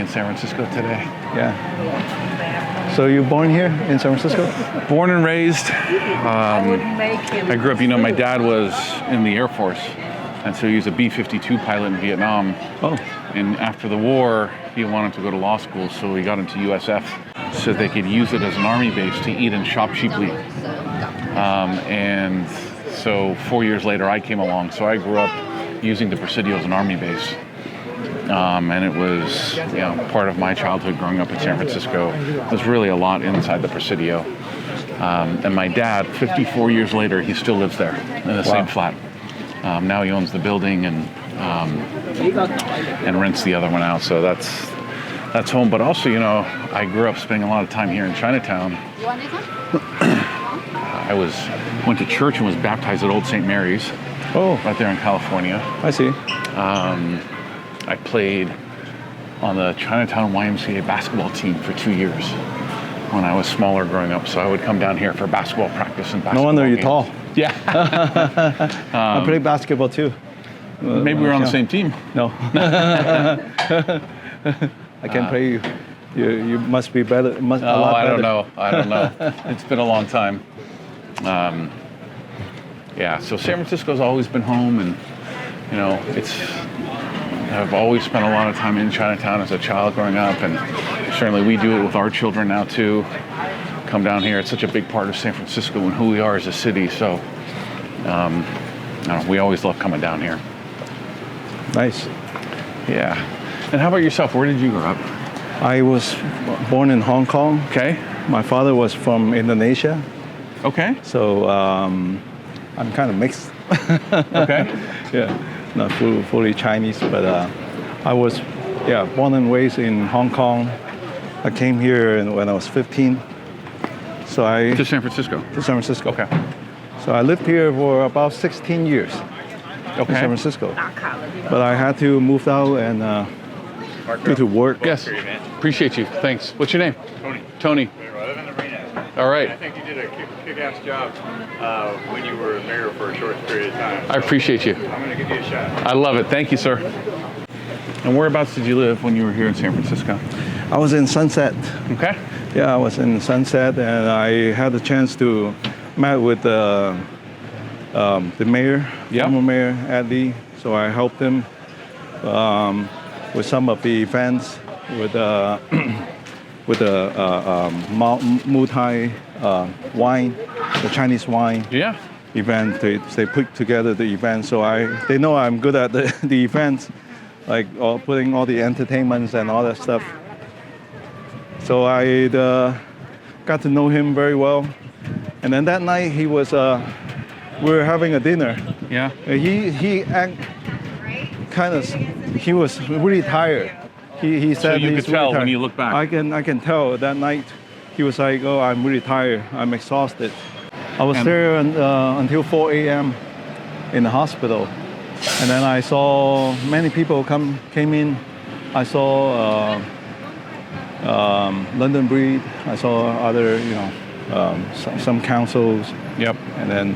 in San Francisco today. Yeah. So you born here in San Francisco? Born and raised. I grew up, my dad was in the Air Force, and so he was a B-52 pilot in Vietnam. Oh. And after the war, he wanted to go to law school, so he got into USF so they could use it as an army base to eat and shop cheaply. And so 4 years later, I came along. So I grew up using the Presidio as an army base. And it was, part of my childhood growing up in San Francisco. There's really a lot inside the Presidio. And my dad, 54 years later, he still lives there in the same flat. Now he owns the building and rents the other one out. So that's home. But also, I grew up spending a lot of time here in Chinatown. I went to church and was baptized at Old St. Mary's. Oh. Right there in California. I see. I played on the Chinatown YMCA basketball team for 2 years when I was smaller growing up. So I would come down here for basketball practice and basketball No wonder you're games. tall. Yeah. I played basketball too. Maybe we're on the same team. No. I can play you. You must be better. I don't know. It's been a long time. So San Francisco's always been home, and I've always spent a lot of time in Chinatown as a child growing up, and certainly we do it with our children now too. Come down here. It's such a big part of San Francisco and who we are as a city. So we always love coming down here. Nice. Yeah. And how about yourself? Where did you grow up? I was born in Hong Kong. Okay. My father was from Indonesia. Okay. So I'm kind of mixed. Okay. Yeah. Not fully Chinese, but I was, born and raised in Hong Kong. I came here when I was 15. So To San Francisco? To San Francisco. Okay. So I lived here for about 16 years in San Francisco. But I had to move out and due to work. Yes. Appreciate you. Thanks. What's your name? Tony. I live in the Marina. All right. I think you did a kick-ass job when you were mayor for a short period of time. I appreciate you. I'm going to give you a shot. I love it. Thank you, sir. And whereabouts did you live when you were here in San Francisco? I was in Sunset. Okay. Yeah, I was in Sunset, and I had the chance to meet with the mayor, former Mayor Adley. So I helped him with some of the events with the multi wine, the Chinese wine event. They put together the event, so they know I'm good at the events, like putting all the entertainments and all that stuff. So I got to know him very well, and then that night we were having a dinner. Yeah. He was really tired. He said so you he's could tell really when you look back. I can tell that night. He was like, "Oh, I'm really tired. I'm exhausted." I was there until 4 a.m. in the hospital, and then I saw many people came in. I saw London Breed. I saw other, some councils. Yep. And then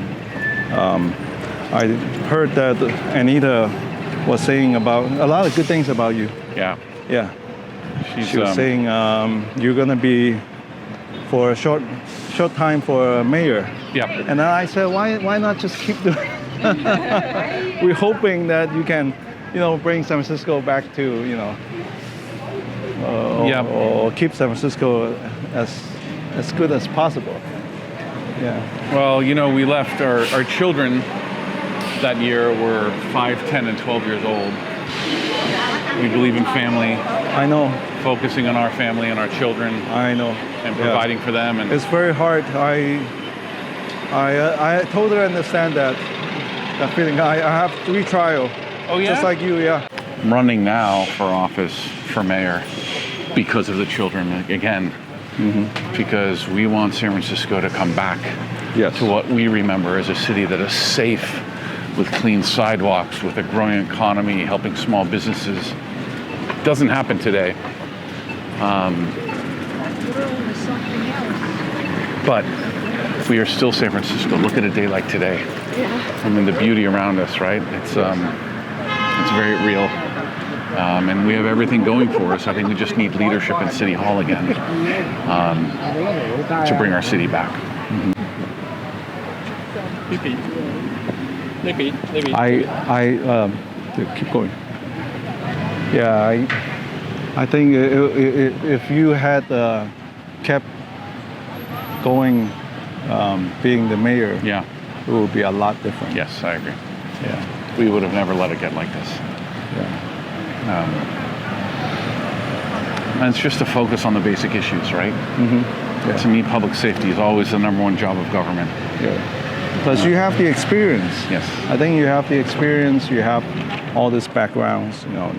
I heard that Anita was saying about a lot of good things about you. Yeah. Yeah. She was saying you're gonna be for a short time for mayor. Yep. And then I said, why not just keep doing? We're hoping that you can, bring San Francisco back to, or keep San Francisco as good as possible. Yeah. Well, we left our children that year were 5, 10, and 12 years old. We believe in family. I know. Focusing on our family and our children. I know. And providing for them. And it's very hard. I totally understand that feeling. I have 3 trials. Oh, yeah? Just like you, yeah. I'm running now for office for mayor because of the children again. Mm-hmm. Because we want San Francisco to come back to what we remember as a city that is safe, with clean sidewalks, with a growing economy, helping small businesses. It doesn't happen today. But we are still San Francisco. Look at a day like today. Yeah. I mean, the beauty around us, right? It's very real. And we have everything going for us. I think we just need leadership in City Hall again to bring our city back. Keep going. Yeah, I think if you had kept going, being the mayor, Yeah. it would be a lot different. Yes, I agree. Yeah. We would have never let it get like this. Yeah. And it's just to focus on the basic issues, right? Yeah. To me, public safety is always the number one job of government. Yeah. Plus, you have the experience. Yes. I think you have the experience. You have all these backgrounds. You know,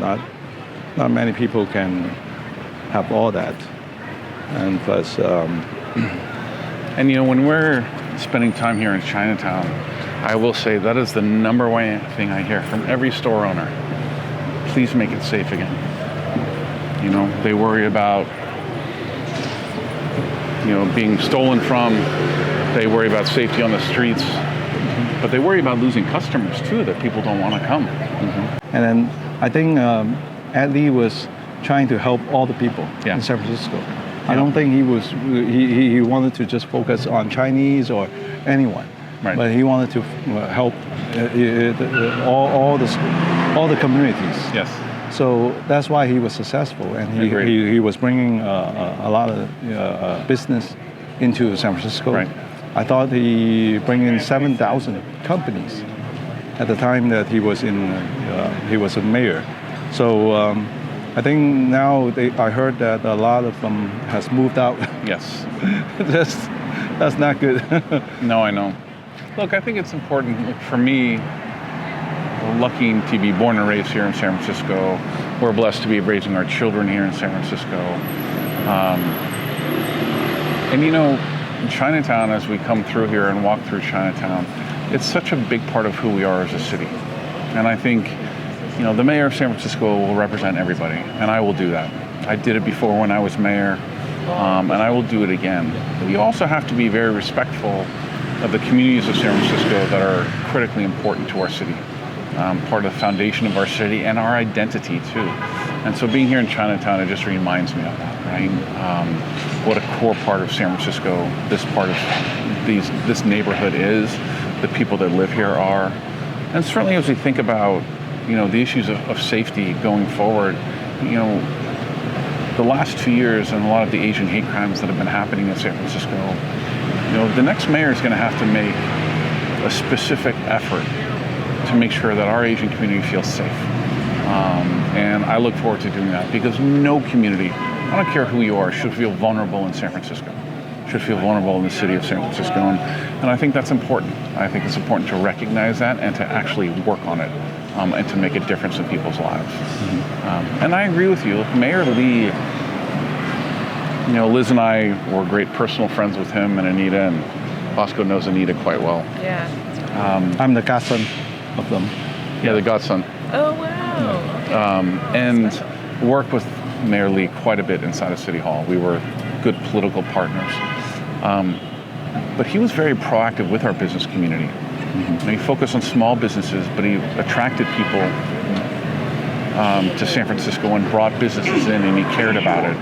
not many people can have all that. And plus, And you know, when we're spending time here in Chinatown, I will say that is the number one thing I hear from every store owner. Please make it safe again. You know, they worry about, you know, being stolen from. They worry about safety on the streets, but they worry about losing customers too, that people don't want to come. and then I think Ed Lee was trying to help all the people in San Francisco. I don't think he wanted to just focus on Chinese or anyone, but he wanted to help all the communities. Yes. So that's why he was successful, and he was bringing a lot of business into San Francisco. Right. I thought he bring in 7,000 companies at the time that he was a mayor. So I think now I heard that a lot of them has moved out. Yes. That's not good. No, I know. Look, I think it's important for me. We're lucky to be born and raised here in San Francisco. We're blessed to be raising our children here in San Francisco. And you know, Chinatown, as we come through here and walk through Chinatown, it's such a big part of who we are as a city. And I think, you know, the mayor of San Francisco will represent everybody, and I will do that. I did it before when I was mayor, and I will do it again. But you also have to be very respectful of the communities of San Francisco that are critically important to our city. Part of the foundation of our city and our identity too. And so being here in Chinatown, it just reminds me of that, right? What a core part of San Francisco this neighborhood is, the people that live here are. And certainly as we think about, you know, the issues of safety going forward, you know, the last 2 years and a lot of the Asian hate crimes that have been happening in San Francisco, you know, the next mayor is going to have to make a specific effort to make sure that our Asian community feels safe. And I look forward to doing that, because no community, I don't care who you are, should feel vulnerable in San Francisco, should feel vulnerable in the city of San Francisco. And I think that's important. I think it's important to recognize that and to actually work on it, and to make a difference in people's lives. And I agree with you. Mayor Lee, you know, Liz and I were great personal friends with him and Anita, and Bosco knows Anita quite well. Yeah. I'm the godson of them. Yeah, the godson. Oh, wow. And worked with Mayor Lee quite a bit inside of City Hall. We were good political partners. But he was very proactive with our business community. And he focused on small businesses, but he attracted people to San Francisco and brought businesses in, and he cared about it.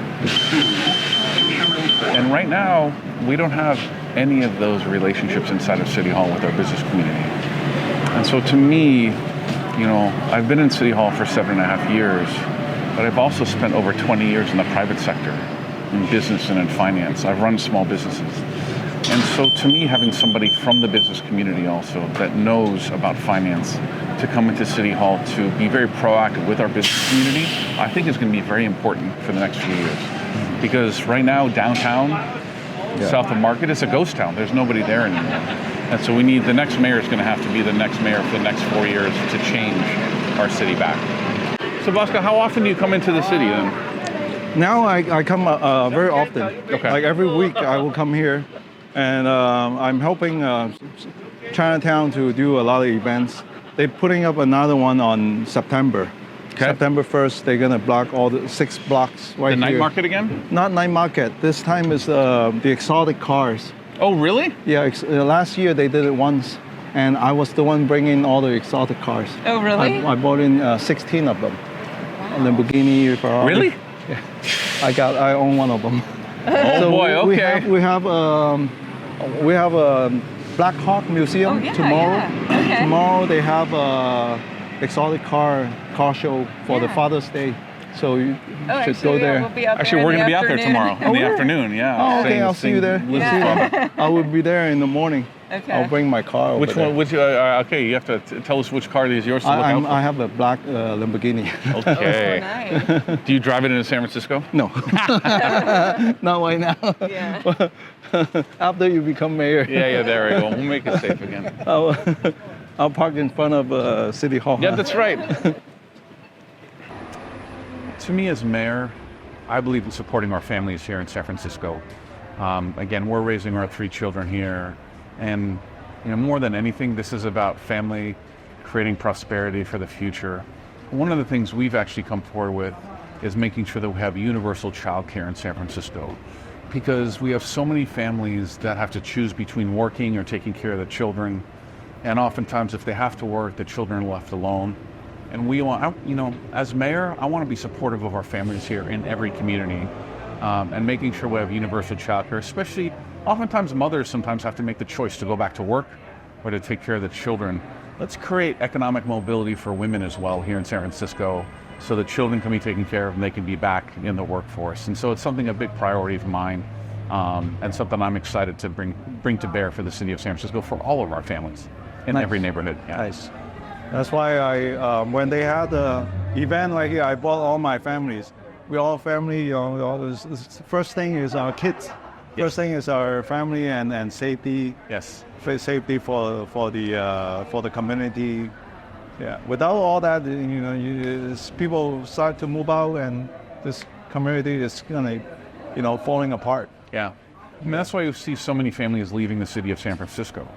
And right now, we don't have any of those relationships inside of City Hall with our business community. And so to me, you know, I've been in City Hall for 7.5 years, but I've also spent over 20 years in the private sector, in business and in finance. I've run small businesses. And so to me, having somebody from the business community also that knows about finance to come into City Hall to be very proactive with our business community, I think is going to be very important for the next few years. Because right now, downtown, south of Market, it's a ghost town. There's nobody there anymore. And so the next mayor is going to have to be the next mayor for the next 4 years to change our city back. So Bosco, how often do you come into the city then? Now I come very often. Okay. Like every week I will come here, and I'm helping Chinatown to do a lot of events. They're putting up another one on September. Okay. September 1st, they're going to block all the 6 blocks right here. The night market again? Not night market. This time is the exotic cars. Oh, really? Yeah, last year they did it once, and I was the one bringing all the exotic cars. Oh, really? I bought in 16 of them. Lamborghini, Ferrari. Really? Yeah. I own one of them. Oh So boy, okay. We have a Black Hawk Museum tomorrow. Yeah. Okay. Tomorrow they have a exotic car show for the Father's Day. So you should go there. We'll be out Actually, we're going to be out there tomorrow in the afternoon. Yeah. Oh, okay. I'll see you there. I will be there in the morning. Okay. I'll bring my car over Which there. one? Okay, you have to tell us which car is yours to look out for. I have a black Lamborghini. Okay. Oh, nice. Do you drive it into San Francisco? No, not right now. Yeah. After you become mayor. Yeah, there we go. We'll make it safe again. I'll park in front of City Hall. Yeah, that's right. To me as mayor, I believe in supporting our families here in San Francisco. Again, we're raising our 3 children here, and more than anything, this is about family, creating prosperity for the future. One of the things we've actually come forward with is making sure that we have universal childcare in San Francisco, because we have so many families that have to choose between working or taking care of the children, and oftentimes if they have to work, the children are left alone. And we want, as mayor, I want to be supportive of our families here in every community, and making sure we have universal childcare, especially oftentimes mothers sometimes have to make the choice to go back to work or to take care of the children. Let's create economic mobility for women as well here in San Francisco, so the children can be taken care of and they can be back in the workforce. And so it's a big priority of mine, and something I'm excited to bring to bear for the city of San Francisco for all of our families in every neighborhood. Yeah. Nice. That's why when they had the event like here, I brought all my families. We all family, first thing is our kids. First thing is our family and safety. Yes. Safety for the community. Yeah. Without all that, people start to move out, and this community is gonna, falling apart. Yeah. That's why you see so many families leaving the city of San Francisco.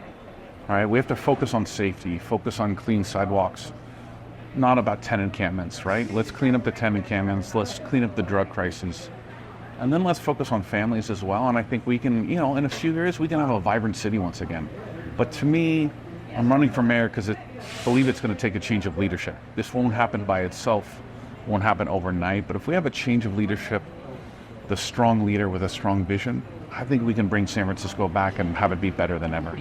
All right, we have to focus on safety, focus on clean sidewalks, not about tenant encampments, right? Let's clean up the tenant encampments, let's clean up the drug crisis, and then let's focus on families as well. And I think we can, in a few years, we can have a vibrant city once again. But to me, I'm running for mayor because I believe it's going to take a change of leadership. This won't happen by itself, won't happen overnight, but if we have a change of leadership, the strong leader with a strong vision, I think we can bring San Francisco back and have it be better than ever.